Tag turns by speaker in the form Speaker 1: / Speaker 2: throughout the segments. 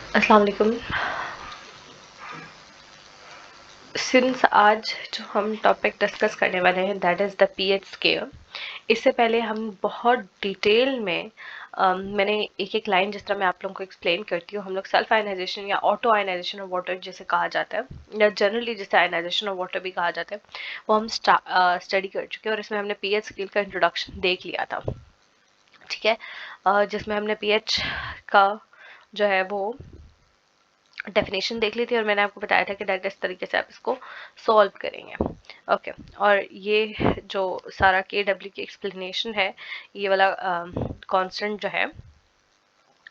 Speaker 1: अस्सलाम वालेकुम। सिंस आज जो हम टॉपिक डिस्कस करने वाले हैं that is the pH scale. इससे पहले हम बहुत डिटेल में मैंने एक एक लाइन जिस तरह मैं आप लोगों को एक्सप्लेन करती हूँ, हम लोग सेल्फ आयनाइजेशन या ऑटो आयनाइजेशन ऑफ वाटर जिसे कहा जाता है या जनरली जिसे आयनाइजेशन ऑफ वाटर भी कहा जाता है, वो हम स्टडी कर चुके हैं और इसमें हमने पीएच स्केल का इंट्रोडक्शन देख लिया था। ठीक है, जिसमें हमने पीएच का जो है वो डेफिनेशन देख ली थी और मैंने आपको बताया था कि दैट इस तरीके से आप इसको सॉल्व करेंगे। ओके, और ये जो सारा के डब्ल्यू की एक्सप्लेनेशन है, ये वाला कांस्टेंट जो है,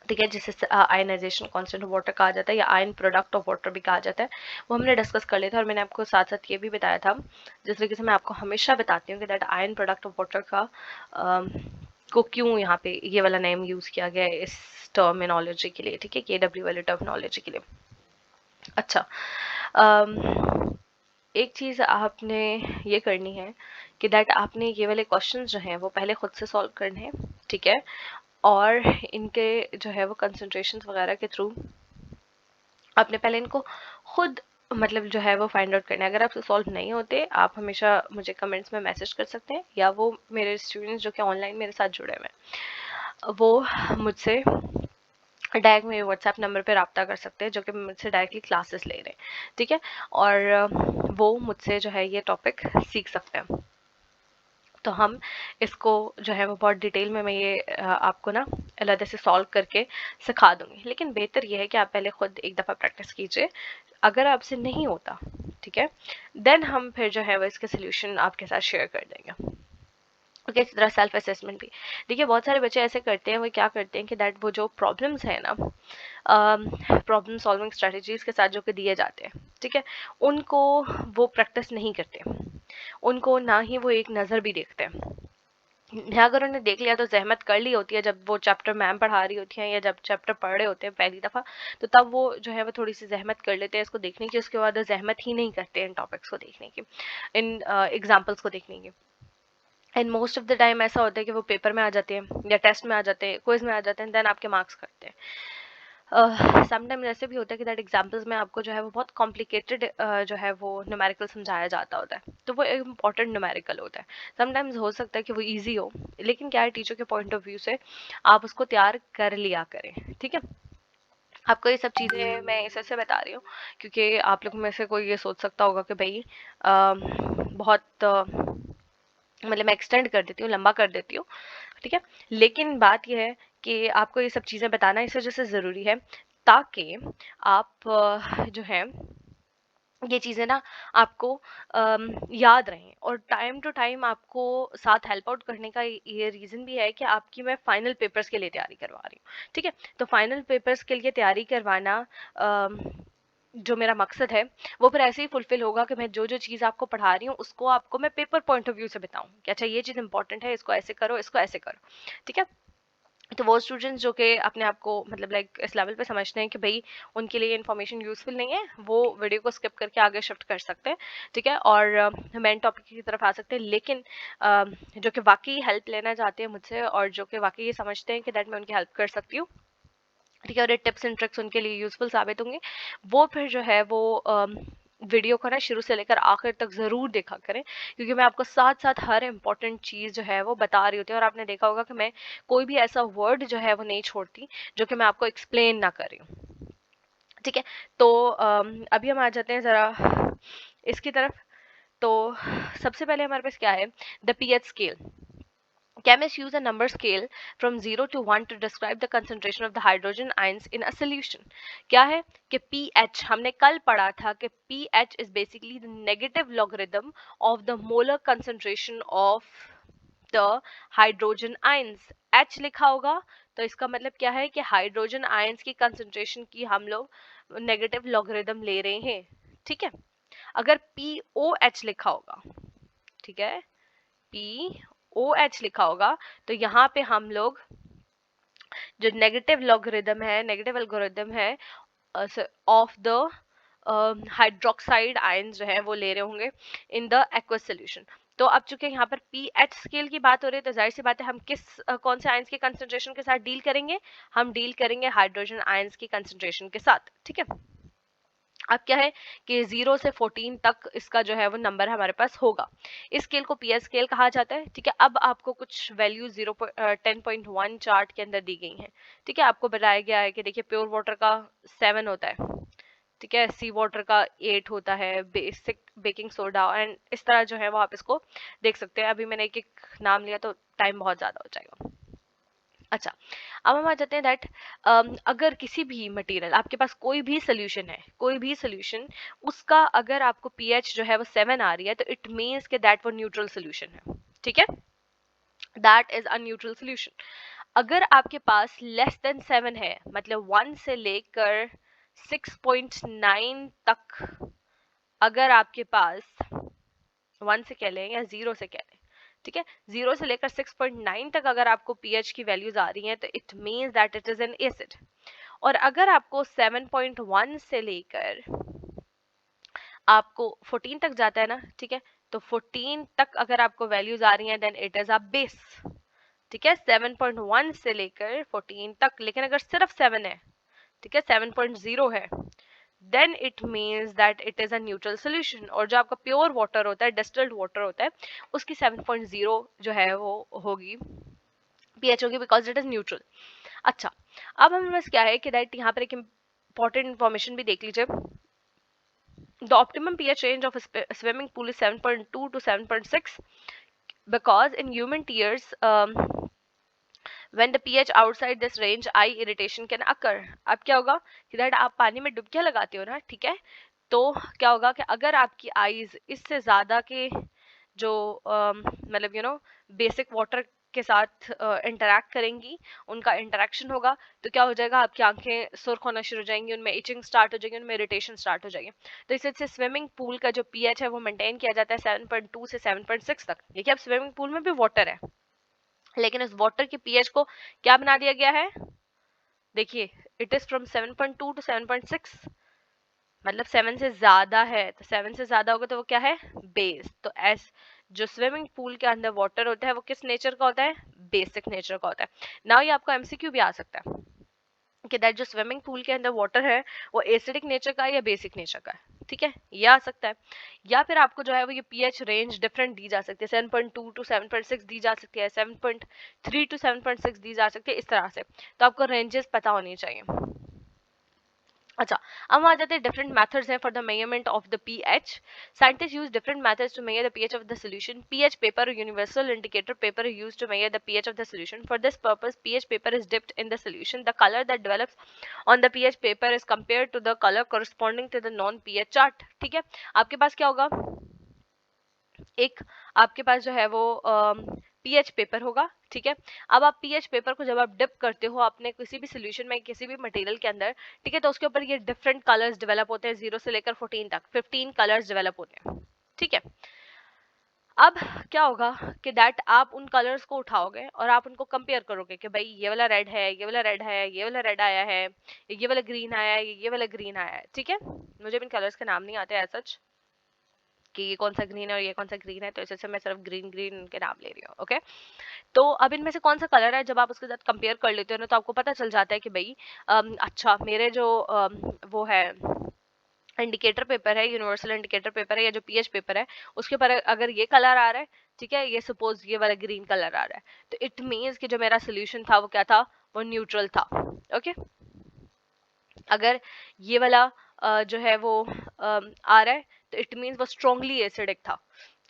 Speaker 1: ठीक है, जिसे आयनाइजेशन कांस्टेंट ऑफ वाटर कहा जाता है या आयन प्रोडक्ट ऑफ वाटर भी कहा जाता है, वो हमने डिस्कस कर लिया था। और मैंने आपको साथ साथ ये भी बताया था, जिस तरीके से मैं आपको हमेशा बताती हूँ कि that ion product of water का को क्यों यहाँ पे ये वाला नेम यूज किया गया है इस टर्मिनोलॉजी के लिए, ठीक है, के डब्ल्यू वाली टर्मिनोलॉजी के लिए। अच्छा, एक चीज़ आपने ये करनी है कि दैट आपने ये वाले क्वेश्चंस जो हैं वो पहले खुद से सॉल्व करने हैं, ठीक है, और इनके जो है वो कंसंट्रेशंस वगैरह के थ्रू आपने पहले इनको खुद मतलब जो है वो फाइंड आउट करना है। अगर आपसे सॉल्व नहीं होते, आप हमेशा मुझे कमेंट्स में मैसेज कर सकते हैं या वो मेरे स्टूडेंट्स जो कि ऑनलाइन मेरे साथ जुड़े हुए हैं वो मुझसे डायरेक्ट मेरे व्हाट्सएप नंबर पे रब्ता कर सकते हैं, जो कि मुझसे डायरेक्टली क्लासेस ले रहे हैं, ठीक है, और वो मुझसे जो है ये टॉपिक सीख सकते हैं। तो हम इसको जो है वो बहुत डिटेल में मैं ये आपको ना अलग से सॉल्व करके सिखा दूंगी, लेकिन बेहतर ये है कि आप पहले खुद एक दफ़ा प्रैक्टिस कीजिए। अगर आपसे नहीं होता, ठीक है, देन हम फिर जो है वो इसके सोल्यूशन आपके साथ शेयर कर देंगे। ओके, इसी तरह सेल्फ असेसमेंट भी। देखिए, बहुत सारे बच्चे ऐसे करते हैं, वो क्या करते हैं कि दैट वो जो प्रॉब्लम्स है ना, प्रॉब्लम सॉल्विंग स्ट्रेटजीज के साथ जो कि दिए जाते हैं, ठीक है, उनको वो प्रैक्टिस नहीं करते, उनको ना ही वो एक नज़र भी देखते हैं। या अगर उन्होंने देख लिया तो जहमत कर ली होती है जब वो चैप्टर मैम पढ़ा रही होती हैं या जब चैप्टर पढ़ रहे होते हैं पहली दफ़ा, तो तब वो जो है वो थोड़ी सी जहमत कर लेते हैं इसको देखने की, उसके बाद वो जहमत ही नहीं करते इन टॉपिक्स को देखने की, इन एग्जाम्पल्स को देखने की। And most of the time ऐसा होता है कि वो पेपर में आ जाते हैं या टेस्ट में आ जाते हैं, क्विज में आ जाते हैं, देन आपके मार्क्स करते हैं। समटाइम ऐसे भी होता है कि दैट एग्जाम्पल्स में आपको जो है वो बहुत कॉम्प्लिकेटेड जो है वो न्यूमेरिकल समझाया जाता होता है, तो वो एक इंपॉर्टेंट न्यूमेरिकल होता है। समटाइम्स हो सकता है कि वो इजी हो, लेकिन क्या है, टीचर के पॉइंट ऑफ व्यू से आप उसको तैयार कर लिया करें, ठीक है। आपको ये सब चीज़ें मैं इससे बता रही हूँ क्योंकि आप लोगों में से कोई ये सोच सकता होगा कि भाई बहुत मतलब मैं एक्सटेंड कर देती हूँ, लंबा कर देती हूँ, ठीक है, लेकिन बात यह है कि आपको ये सब चीज़ें बताना इस वजह से ज़रूरी है ताकि आप जो है ये चीज़ें ना आपको याद रहें, और टाइम टू टाइम आपको साथ हेल्प आउट करने का ये रीज़न भी है कि आपकी मैं फाइनल पेपर्स के लिए तैयारी करवा रही हूँ, ठीक है। तो फाइनल पेपर्स के लिए तैयारी करवाना जो मेरा मकसद है वो फिर ऐसे ही फुलफिल होगा कि मैं जो जो चीज़ आपको पढ़ा रही हूँ उसको आपको मैं पेपर पॉइंट ऑफ व्यू से बताऊँ कि अच्छा ये चीज़ इंपॉर्टेंट है, इसको ऐसे करो, इसको ऐसे करो, ठीक है। तो वो स्टूडेंट्स जो कि अपने आप को मतलब लाइक इस लेवल पे समझते हैं कि भाई उनके लिए इन्फॉर्मेशन यूजफुल नहीं है, वो वीडियो को स्किप करके आगे शिफ्ट कर सकते हैं, ठीक है, और मेन टॉपिक की तरफ आ सकते हैं। लेकिन जो कि वाकई हेल्प लेना चाहते हैं मुझसे और जो कि वाकई ये समझते हैं कि दैट मैं उनकी हेल्प कर सकती हूँ, ठीक है, और ये टिप्स एंड ट्रिक्स उनके लिए यूजफुल साबित होंगे, वो फिर जो है वो वीडियो को ना शुरू से लेकर आखिर तक ज़रूर देखा करें, क्योंकि मैं आपको साथ साथ हर इंपॉर्टेंट चीज़ जो है वो बता रही होती है, और आपने देखा होगा कि मैं कोई भी ऐसा वर्ड जो है वो नहीं छोड़ती जो कि मैं आपको एक्सप्लेन ना कर रही हूँ, ठीक है। तो अभी हम आ जाते हैं ज़रा इसकी तरफ। तो सबसे पहले हमारे पास क्या है, the pH scale. Chemists use a number scale from 0 to 1 to describe the concentration of the hydrogen ions in a solution. क्या है कि pH, हमने कल पढ़ा था कि pH is basically the negative logarithm of the molar concentration of the hydrogen ions. H लिखा होगा तो इसका मतलब क्या है कि हाइड्रोजन आयंस की कंसंट्रेशन की हम लोग नेगेटिव लॉगरिदम ले रहे हैं, ठीक है। अगर POH लिखा होगा, ठीक है, POH लिखा होगा तो यहाँ पे हम लोग जो नेगेटिव लॉगरिदम है, नेगेटिव एल्गोरिदम है ऑफ द हाइड्रोक्साइड आयंस जो है वो ले रहे होंगे इन द एक्वस सोल्यूशन। तो अब चूंकि यहाँ पर पीएच स्केल की बात हो रही है तो जाहिर सी बात है हम कौन से आयंस के कंसंट्रेशन के साथ डील करेंगे, हम डील करेंगे हाइड्रोजन आयंस की कंसंट्रेशन के साथ, ठीक है। अब क्या है कि 0 से 14 तक इसका जो है वो नंबर हमारे पास होगा। इस स्केल को पीएच स्केल कहा जाता है, ठीक है। अब आपको कुछ वैल्यू 10.1 चार्ट के अंदर दी गई हैं, ठीक है। आपको बताया गया है कि देखिए प्योर वाटर का 7 होता है, ठीक है, सी वाटर का 8 होता है, बेसिक बेकिंग सोडा, एंड इस तरह जो है वो आप इसको देख सकते हैं। अभी मैंने एक एक नाम लिया तो टाइम बहुत ज्यादा हो जाएगा। अच्छा, अब हम आ जाते हैं दैट अगर किसी भी मटेरियल आपके पास कोई भी सोल्यूशन है, कोई भी सोल्यूशन, उसका अगर आपको पीएच जो है वो 7 आ रही है तो इट मीन्स के दैट वो न्यूट्रल सोल्यूशन है, ठीक है, that is a neutral solution. अगर आपके पास लेस देन 7 है, मतलब 1 से लेकर 6.9 तक, अगर आपके पास 1 से कह लें या 0 से कह लें, ठीक है, 0 से लेकर 6.9 तक अगर आपको पीएच की वैल्यूज आ रही हैं तो it means that it is an acid. और अगर आपको 7.1 से लेकर आपको 14 तक जाता है ना, ठीक है, तो 14 तक अगर आपको वैल्यूज आ रही हैं then it is a base, ठीक है, 7.1 से लेकर 14 तक। लेकिन अगर सिर्फ 7 है, ठीक है, 7.0 है, then it means that it is a neutral solution. और जो आपका प्योर वाटर होता है, डिस्टिल्ड वाटर होता है, उसकी 7.0 जो है वो होगी, पीएच होगी, बिकॉज इट इज न्यूट्रल। अच्छा, अब हमें बस क्या है कि दैट यहाँ पर एक इंपॉर्टेंट इंफॉर्मेशन भी देख लीजिए। The optimum pH range of swimming pool is 7.2 to 7.6 because in human tears when the pH outside this range eye irritation can occur। अब क्या होगा कि दैट आप पानी में डुबकियां लगाते हो ना, ठीक है, तो क्या होगा कि अगर आपकी आईज इससे ज्यादा के जो मतलब बेसिक वाटर के साथ इंटरैक्ट करेंगी, उनका इंटरेक्शन होगा, तो क्या हो जाएगा, आपकी आंखें सुर्ख होना शुरू हो जाएंगी, उनमें इचिंग स्टार्ट हो जाएगी, उनमें इरिटेशन स्टार्ट हो जाएगी। तो इस वजह से स्विमिंग पूल का जो पीएच है वो मेंटेन किया जाता है 7.2 से 7.6 तक। देखिए अब स्विमिंग पूल में भी वाटर है, लेकिन इस वाटर के पीएच को क्या बना दिया गया है, देखिए इट इज फ्रॉम 7.2 to 7.6, मतलब 7 से ज्यादा है, तो 7 से ज्यादा होगा तो वो क्या है, बेस। तो एस जो स्विमिंग पूल के अंदर वाटर होता है वो किस नेचर का होता है, बेसिक नेचर का होता है। नाउ ये आपका एमसीक्यू भी आ सकता है कि दैट जो स्विमिंग पूल के अंदर वाटर है वो एसिडिक नेचर का है या बेसिक नेचर का है, ठीक है, ये आ सकता है। या फिर आपको जो है वो ये पीएच रेंज डिफरेंट दी जा सकती है, 7.2 to 7.6 दी जा सकती है, 7.3 to 7.6 दी जा सकती है, इस तरह से। तो आपको रेंजेस पता होनी चाहिए। अच्छा, अब आ जाते हैं डिफरेंट मेथड्स हैं for the measurement of the pH. Scientist use different methods to measure the pH of the solution. PH paper, universal indicator paper, used to measure the pH of the solution. For this purpose, pH paper is dipped in the solution. The color that develops on the pH paper is compared to the color corresponding to the non-pH chart। ठीक है, आपके पास क्या होगा, एक आपके पास जो है वो पीएच पेपर होगा, ठीक है। अब आप पीएच पेपर को जब आप डिप करते हो अपने किसी भी सोल्यूशन में, किसी भी मटेरियल के अंदर, ठीक है, तो उसके ऊपर ये डिफरेंट कलर्स डेवलप होते हैं, 0 से लेकर 14 तक 15 कलर्स डेवलप होते हैं, ठीक है। अब क्या होगा कि दैट आप उन कलर्स को उठाओगे और आप उनको कंपेयर करोगे कि भाई ये वाला रेड है, ये वाला रेड है, ये वाला रेड आया है, ये वाला ग्रीन आया है, ये वाला ग्रीन आया है, ठीक है। मुझे इन कलर्स के नाम नहीं आते एज सच कि ये कौन सा ग्रीन है और ये कौन सा ग्रीन है, तो इसे मैं सिर्फ ग्रीन ग्रीन के नाम ले रही हूँ, ओके। तो अब इनमें से कौन सा कलर है, जब आप उसके साथ कंपेयर कर लेते हो ना, तो आपको पता चल जाता है कि भाई अच्छा मेरे जो वो है इंडिकेटर पेपर है, यूनिवर्सल इंडिकेटर पेपर है, या जो पीएच पेपर है, उसके ऊपर अगर ये कलर आ रहा है, ठीक है, ये सपोज ये वाला ग्रीन कलर आ रहा है, तो इट मीन्स कि जो मेरा सोल्यूशन था वो क्या था, वो न्यूट्रल था, ओके। अगर ये वाला जो है वो आ रहा है तो इट मीन्स वो स्ट्रॉन्गली एसिडिक था,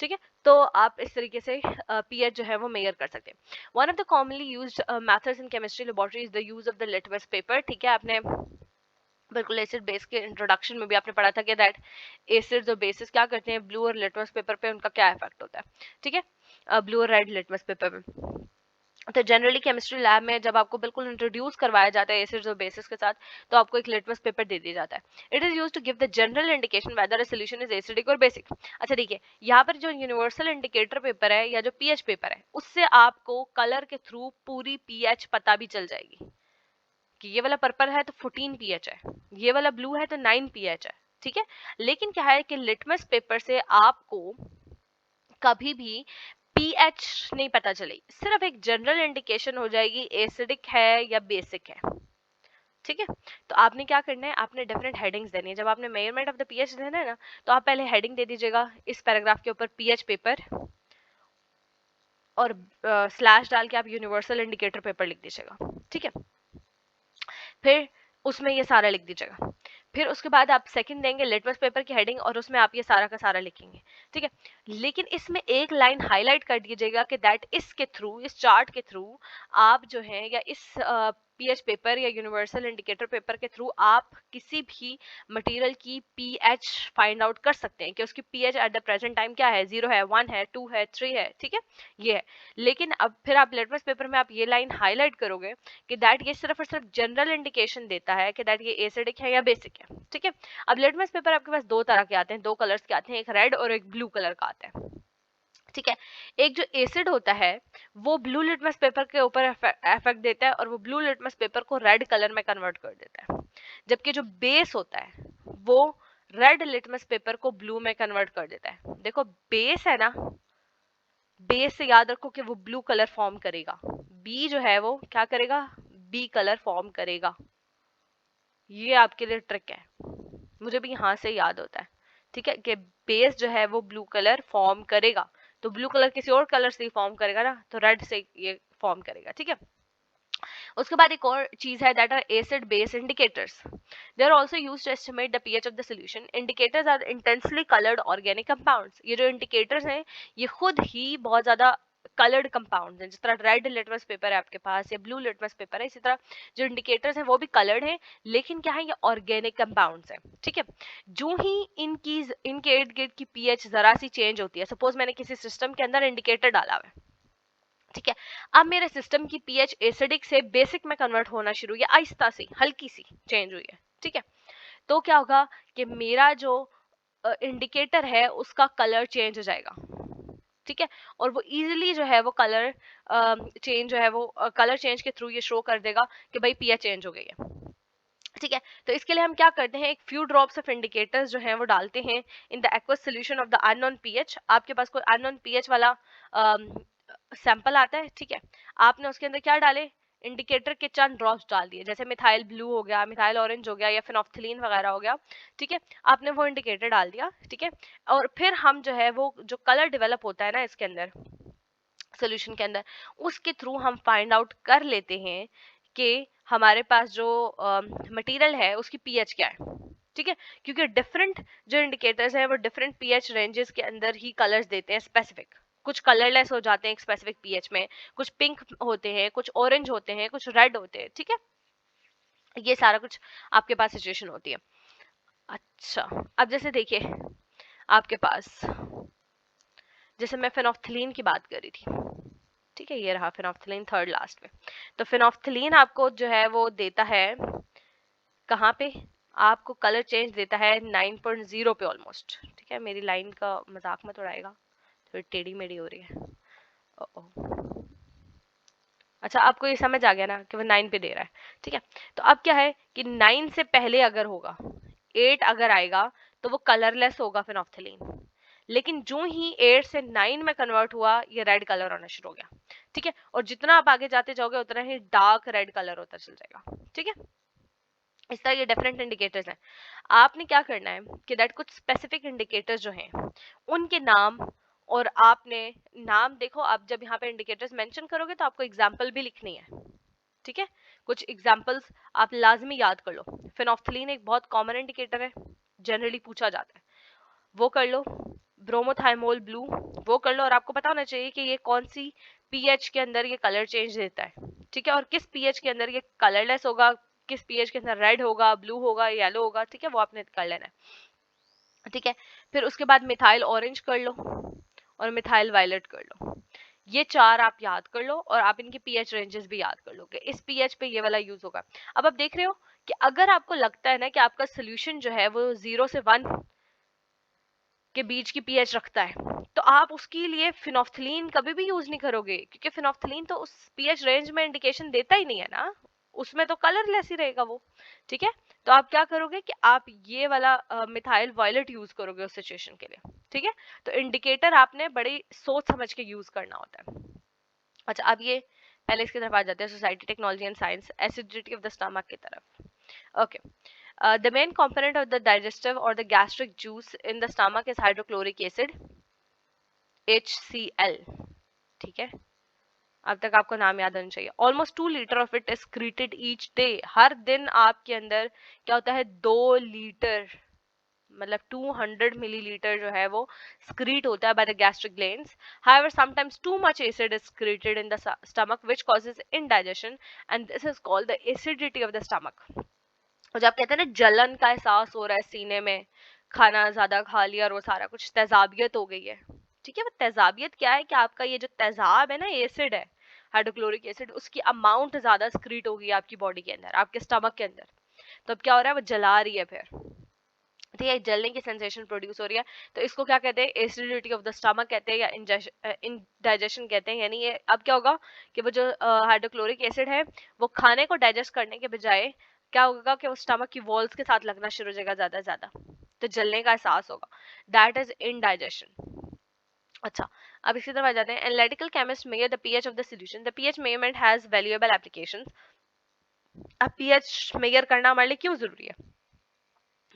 Speaker 1: ठीक है। तो आप इस तरीके से पीएच जो है वो मेजर कर सकते हैं। One of the commonly used methods in chemistry laboratory is the use of the litmus paper, ठीक है। आपने बिल्कुल एसिड बेस के इंट्रोडक्शन में भी आपने पढ़ा था कि दैट एसिड्स और बेसिस क्या करते हैं, ब्लू और लिटमस पेपर पे उनका क्या इफेक्ट होता है, ठीक है, ब्लू और रेड लिटमस पेपर में। तो जनरली केमिस्ट्री लैब में जब आपको बिल्कुल इंट्रोड्यूस करवाया जाता है एसिड्स और बेसिस के साथ, तो आपको एक लिटमस पेपर दे दिया जाता है। It is used to give the general indication whether a solution is acidic or basic. अच्छा देखिए, यहाँ पर जो यूनिवर्सल इंडिकेटर पेपर है या जो पीएच पेपर है, उससे आपको कलर के थ्रू पूरी पीएच पता भी चल जाएगी कि ये वाला पर्पल है तो 14 पीएच है, ये वाला ब्लू है तो 9 पीएच है, ठीक है। लेकिन क्या है कि लिटमस पेपर से आपको कभी भी पीएच नहीं पता चलेगी, सिर्फ एक जनरल इंडिकेशन हो जाएगी एसिडिक है या बेसिक है। ठीक है, तो आपने क्या करना है, आपने डिफरेंट हेडिंग्स देनी है। जब आपने मेजरमेंट ऑफ द पीएच देना है ना, तो आप पहले हेडिंग दे दीजिएगा इस पैराग्राफ के ऊपर पीएच पेपर, और स्लैश डाल के आप यूनिवर्सल इंडिकेटर पेपर लिख दीजिएगा। ठीक है, फिर उसमें ये सारा लिख दीजिएगा। फिर उसके बाद आप सेकंड देंगे लिटमस पेपर की हेडिंग, और उसमें आप ये सारा का सारा लिखेंगे। ठीक है, लेकिन इसमें एक लाइन हाईलाइट कर दीजिएगा कि दैट इसके थ्रू, इस चार्ट के थ्रू आप जो है, या इस पीएच पेपर या यूनिवर्सल इंडिकेटर पेपर के थ्रू आप किसी भी मटेरियल की पीएच फाइंड आउट कर सकते हैं कि उसकी pH at the present time क्या है, 0 है, 1 है, 2 है, 3 है। ठीक है, ये है। लेकिन अब फिर आप लिटमस पेपर में आप ये लाइन हाईलाइट करोगे कि दैट ये सिर्फ और सिर्फ जनरल इंडिकेशन देता है कि दैट ये एसिडिक है या बेसिक है। ठीक है, अब लिटमस पेपर आपके पास दो तरह के आते हैं, दो कलर्स के आते हैं, एक रेड और एक ब्लू कलर का आता है। ठीक है, एक जो एसिड होता है वो ब्लू लिटमस पेपर के ऊपर इफेक्ट देता है, और वो ब्लू लिटमस पेपर को रेड कलर में कन्वर्ट कर देता है। जबकि जो बेस होता है वो रेड लिटमस पेपर को ब्लू में कन्वर्ट कर देता है। देखो बेस है ना, बेस से याद रखो कि वो ब्लू कलर फॉर्म करेगा, बी जो है वो क्या करेगा, बी कलर फॉर्म करेगा। ये आपके लिए ट्रिक है, मुझे भी यहाँ से याद होता है। ठीक है, कि बेस जो है वो ब्लू कलर फॉर्म करेगा, तो ब्लू कलर किसी और कलर से फॉर्म करेगा ना, तो रेड से ये फॉर्म करेगा। ठीक है, उसके बाद एक और चीज है, that are acid base indicators. They are also used to estimate the pH of the solution. Indicators are intensely coloured organic compounds. ये जो इंडिकेटर्स हैं ये खुद ही बहुत ज्यादा कलर्ड कंपाउंड्स हैं। जिस तरह रेड लिटमस पेपर है आपके पास या ब्लू लिटमस पेपर है, इसी तरह जो इंडिकेटर्स हैं वो भी कलर्ड हैं, लेकिन क्या है, ये ऑर्गेनिक कंपाउंड्स हैं। ठीक है, जो ही इनके इर्द गिर्द की पीएच जरा सी चेंज होती है, सपोज मैंने किसी सिस्टम के अंदर इंडिकेटर डाला हुआ है, ठीक है, अब मेरे सिस्टम की पीएच एसिडिक से बेसिक में कन्वर्ट होना शुरू हुई है, आहिस्ता से हल्की सी चेंज हुई है। ठीक है, तो क्या होगा कि मेरा जो इंडिकेटर है उसका कलर चेंज हो जाएगा। ठीक है, और वो इजीली जो है वो कलर चेंज जो है वो कलर चेंज के थ्रू ये शो कर देगा कि भाई पीएच चेंज हो गई है। ठीक है, तो इसके लिए हम क्या करते हैं, एक फ्यू ड्रॉप्स ऑफ इंडिकेटर्स जो हैं वो डालते हैं in the aqueous solution of the unknown pH. आपके पास कोई अननोन पीएच वाला सैंपल आता है, ठीक है, आपने उसके अंदर क्या डाले, इंडिकेटर के चंद ड्रॉप्स डाल दिए, जैसे मिथाइल ब्लू हो गया, मिथाइल ऑरेंज हो गया, या फिनोफ्थलीन वगैरह हो गया। ठीक है, आपने वो इंडिकेटर डाल दिया। ठीक है, और फिर हम जो है वो जो कलर डेवलप होता है ना इसके अंदर, सोल्यूशन के अंदर, उसके थ्रू हम फाइंड आउट कर लेते हैं कि हमारे पास जो मटेरियल है उसकी पीएच क्या है। ठीक है, क्योंकि डिफरेंट जो इंडिकेटर्स हैं वो डिफरेंट पीएच रेंजेस के अंदर ही कलर्स देते हैं स्पेसिफिक। कुछ कलरलेस हो जाते हैं एक स्पेसिफिक पीएच में, कुछ पिंक होते हैं, कुछ ऑरेंज होते हैं, कुछ रेड होते हैं। ठीक है, ये सारा कुछ आपके पास सिचुएशन होती है। अच्छा, अब जैसे देखिए आपके पास, जैसे मैं फेनोफ्थलीन की बात कर रही थी, ठीक है, ये रहा फेनोफ्थलीन थर्ड लास्ट में। तो फेनोफ्थलीन आपको जो है वो देता है कहाँ पे, आपको कलर चेंज देता है 9.0 पे ऑलमोस्ट। ठीक है, मेरी लाइन का मजाक मत उड़ाएगा, थोड़ी टेढ़ी मेढ़ी हो रही है। ओ, अच्छा, आपको ये समझ आ गया ना कि वो 9 पे दे रहा है। ठीक है, तो अब क्या है कि 9 से पहले अगर होगा, 8 अगर आएगा, तो वो कलरलेस होगा फेनोफ्थलीन। लेकिन जो ही 8 से 9 में कन्वर्ट हुआ, ये रेड कलर होना शुरू हो गया। ठीक है, और जितना आप आगे जाते जाओगे उतना ही डार्क रेड कलर होता चल जाएगा। ठीक है, इस तरह ये डिफरेंट इंडिकेटर्स हैं। आपने क्या करना है कि दैट कुछ स्पेसिफिक इंडिकेटर्स जो हैं उनके नाम, और आपने नाम देखो, आप जब यहाँ पे इंडिकेटर्स मेंशन करोगे तो आपको एग्जांपल भी लिखनी है। ठीक है, कुछ एग्जांपल्स आप लाजमी याद कर लो। फेनोफ्थलीन एक बहुत कॉमन इंडिकेटर है, जनरली पूछा जाता है, वो कर लो। ब्रोमोथाइमोल ब्लू, वो कर लो, और आपको पता होना चाहिए कि ये कौन सी पीएच के अंदर ये कलर चेंज देता है। ठीक है, और किस पीएच के अंदर ये कलरलेस होगा, किस पीएच के अंदर रेड होगा, ब्लू होगा, येलो होगा। ठीक है, वो आपने कर लेना है। ठीक है, फिर उसके बाद मिथाइल ऑरेंज कर लो और मिथाइल वायलेट कर लो। ये चार आप याद कर लो, और आप इनके पीएच रेंजेस भी याद कर लो कि इस पीएच पे ये वाला यूज होगा। अब आप देख रहे हो कि अगर आपको लगता है ना कि आपका सोल्यूशन जो है वो 0 से 1 के बीच की पीएच रखता है, तो आप उसके लिए फिनोफ्थलीन कभी भी यूज नहीं करोगे, क्योंकि फिनोफ्थलीन तो उस पीएच रेंज में इंडिकेशन देता ही नहीं है ना, उसमें तो कलरलेस ही रहेगा वो। ठीक है, तो आप क्या करोगे कि आप ये वाला मिथाइल वायलेट यूज करोगे उस सिचुएशन के लिए। ठीक ठीक है, तो इंडिकेटर आपने बड़ी सोच समझ के यूज करना होता है। अच्छा, अब ये पहले इसकी तरफ आ जाते हैं, society, technology and science, acidity of the stomach की तरफ। Okay, the main component of the digestive or the gastric juice in the stomach is hydrochloric acid, HCl। ठीक है, अब तक आपको नाम याद होना चाहिए। Almost 2 litre of it is created each day. हर दिन आपके अंदर क्या होता है, 2 लीटर मतलब 200 मिलीलीटर जो है वो स्क्रीट होता है by the gastric glands. However sometimes too much acid is created in the stomach which causes indigestion and this is called the acidity of the stomach. और जब कहते हैं ना जलन का एहसास हो रहा है सीने में, खाना ज्यादा खा लिया और वो सारा कुछ तेजाबियत हो गई है, ठीक है, वो तेजाबियत क्या है कि आपका ये जो तेजाब है ना, एसिड है, हाइड्रोक्लोरिक एसिड, उसकी अमाउंट ज्यादा स्क्रीट हो गई है आपकी बॉडी के अंदर, आपके स्टमक के अंदर। तो अब क्या हो रहा है, वो जला रही है फिर, ठीक है, जलने की सेंसेशन प्रोड्यूस हो रही है। तो इसको क्या कहते हैं, एसिडिटी ऑफ द स्टमक कहते हैं या इंडाइजेशन कहते हैं। यानी ये अब क्या होगा कि वो जो हाइड्रोक्लोरिक एसिड है वो खाने को डाइजेस्ट करने के बजाय क्या होगा कि वो स्टमक की वॉल्स के साथ लगना शुरू हो जाएगा ज्यादा ज्यादा, तो जलने का एहसास होगा, दैट इज इनडाइजेशन। अच्छा, अब इसी तरफ आ जाते हैं, analytical chemist major the pH of the solution. The pH measurement has valuable applications. अब पीएच मेजर करना हमारे लिए क्यों जरूरी है?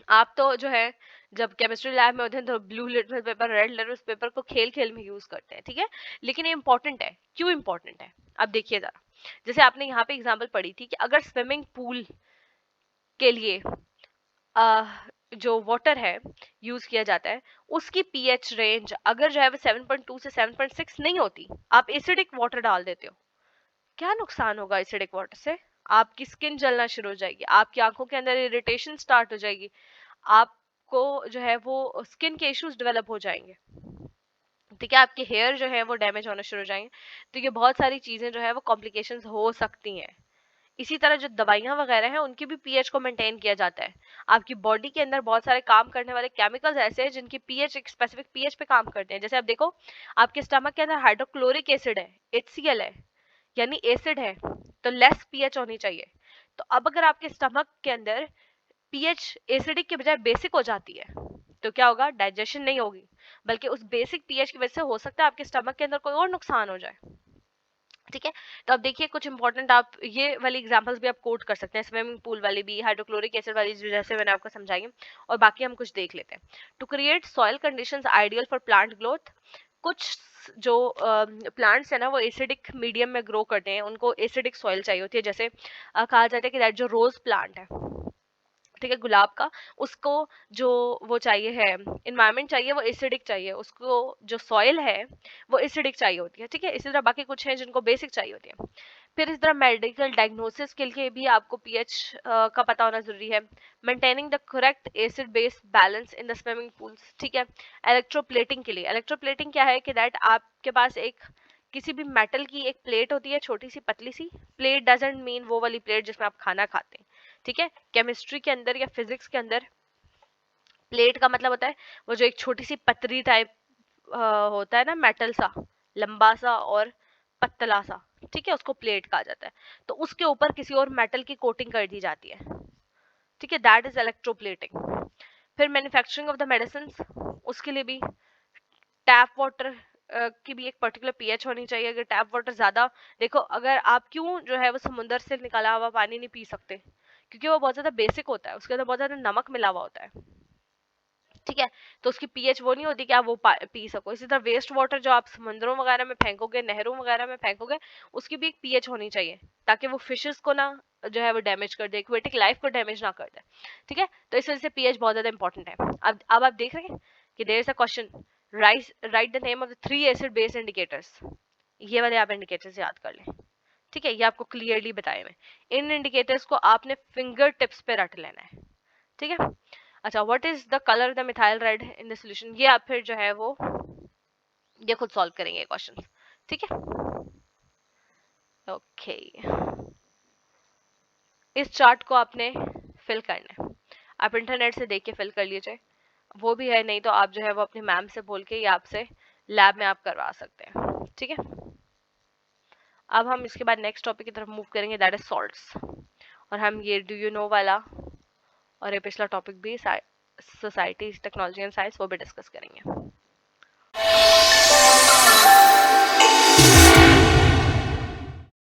Speaker 1: आप तो जो है जब केमिस्ट्री लैब में होते हैं तो blue litmus paper, red litmus paper को खेल खेल में यूज करते हैं, ठीक है, लेकिन ये इंपॉर्टेंट है। क्यों इंपॉर्टेंट है, अब देखिए जरा। जैसे आपने यहाँ पे एग्जांपल पढ़ी थी कि अगर स्विमिंग पूल के लिए जो वाटर है यूज किया जाता है, उसकी पीएच रेंज अगर जो है वो 7.2 से 7.6 नहीं होती, आप एसिडिक वाटर डाल देते हो, क्या नुकसान होगा एसिडिक वाटर से? आपकी स्किन जलना शुरू हो जाएगी, आपकी आंखों के अंदर इरिटेशन स्टार्ट हो जाएगी, आपको जो है वो स्किन के इश्यूज डेवलप हो जाएंगे, ठीक है, आपके हेयर जो है वो डैमेज होना शुरू हो जाएंगे। तो ये बहुत सारी चीजें जो है वो कॉम्प्लिकेशंस हो सकती हैं। इसी तरह जो दवाइयां वगैरह हैं उनकी भी पीएच को मेंटेन किया जाता है। आपकी बॉडी के अंदर बहुत सारे काम करने वाले केमिकल्स ऐसे हैं जिनकी पीएच एक स्पेसिफिक पीएच पे काम करते हैं। जैसे आप देखो, आपके स्टमक के अंदर हाइड्रोक्लोरिक एसिड है, HCl है, यानी एसिड है, तो लेस पीएच होनी चाहिए। तो अब अगर आपके स्टमक के अंदर पीएच एसिडिक के बजाय बेसिक हो जाती है तो क्या होगा, डाइजेशन नहीं होगी, बल्कि उस बेसिक पीएच की वजह से हो सकता है आपके स्टमक के अंदर कोई और नुकसान हो जाए, ठीक है। तो अब देखिए कुछ इंपॉर्टेंट, आप ये वाली एग्जांपल्स भी आप कोट कर सकते हैं, स्विमिंग पूल वाली भी, हाइड्रोक्लोरिक एसिड वाली जो जैसे मैंने आपको समझाई है, और बाकी हम कुछ देख लेते हैं। To create soil conditions ideal for plant growth. कुछ जो प्लांट्स है ना वो एसिडिक मीडियम में ग्रो करते हैं, उनको एसिडिक सॉइल चाहिए होती है। जैसे कहा जाता है कि दैट जो रोज प्लांट है, ठीक है, गुलाब का, उसको जो वो चाहिए है, इन्वायरमेंट चाहिए, वो एसिडिक चाहिए, उसको जो सॉइल है वो एसिडिक चाहिए होती है, ठीक है। इसी तरह बाकी कुछ है जिनको बेसिक चाहिए होती है। फिर इस तरह मेडिकल डायग्नोसिस के लिए भी आपको पीएच का पता होना जरूरी है। Maintaining the correct acid base balance in the swimming pools, ठीक है। इलेक्ट्रोप्लेटिंग के लिए, इलेक्ट्रोप्लेटिंग क्या है कि दैट आपके पास एक किसी भी मेटल की एक प्लेट होती है, छोटी सी पतली सी प्लेट, डजंट मीन वो वाली प्लेट जिसमें आप खाना खाते हैं, ठीक है। केमिस्ट्री के अंदर या फिजिक्स के अंदर प्लेट का मतलब होता है वो जो एक छोटी सी पतरी टाइप होता है ना, मेटल सा, लंबा सा और पतला सा, ठीक है, उसको प्लेट कहा जाता है। तो उसके ऊपर किसी और मेटल की कोटिंग कर दी जाती है, ठीक है, दैट इज इलेक्ट्रोप्लेटिंग। फिर मैन्युफैक्चरिंग ऑफ द मेडिसिन, उसके लिए भी टैप वाटर की भी एक पर्टिकुलर पीएच होनी चाहिए। अगर टैप वाटर ज्यादा, देखो अगर आप क्यों जो है वो समुंदर से निकाला हुआ पानी नहीं पी सकते, क्योंकि वो बहुत ज्यादा बेसिक होता है, उसके अंदर बहुत ज्यादा नमक मिला हुआ होता है, ठीक है, तो उसकी पीएच वो नहीं होती कि आप वो पी सको। इसी तरह वेस्ट वाटर जो आप समुद्रों वगैरह में फेंकोगे, नहरों वगैरह में फेंकोगे, उसकी भी एक पीएच होनी चाहिए ताकि वो फिशेस को ना जो है वो डैमेज कर दे, एक्वेटिक लाइफ को डैमेज ना कर दे, ठीक है। तो इस वजह से पीएच बहुत ज्यादा इंपॉर्टेंट है। अब आप देख रहे हैं कि there is a question, write the name of the 3 acid base indicators. ये वाले आप इंडिकेटर्स याद कर लें, ठीक है, ये आपको क्लियरली बताए मैं। इन इंडिकेटर्स को आपने फिंगर टिप्स पे रट लेना है, ठीक है। अच्छा, what is the colour the methyl red in the solution, ये आप फिर जो है वो ये खुद सॉल्व करेंगे क्वेश्चन, ठीक है। ओके, इस चार्ट को आपने फिल करना है, आप इंटरनेट से देख के फिल कर लीजिए, वो भी है, नहीं तो आप जो है वो अपनी मैम से बोल के या आपसे लैब में आप करवा सकते हैं, ठीक है। अब हम इसके बाद नेक्स्ट टॉपिक की तरफ मूव करेंगे, दैट इज सॉल्ट्स, और हम ये डू यू नो वाला और ये पिछला टॉपिक भी सोसाइटी, टेक्नोलॉजी एंड साइंस, वो भी डिस्कस करेंगे।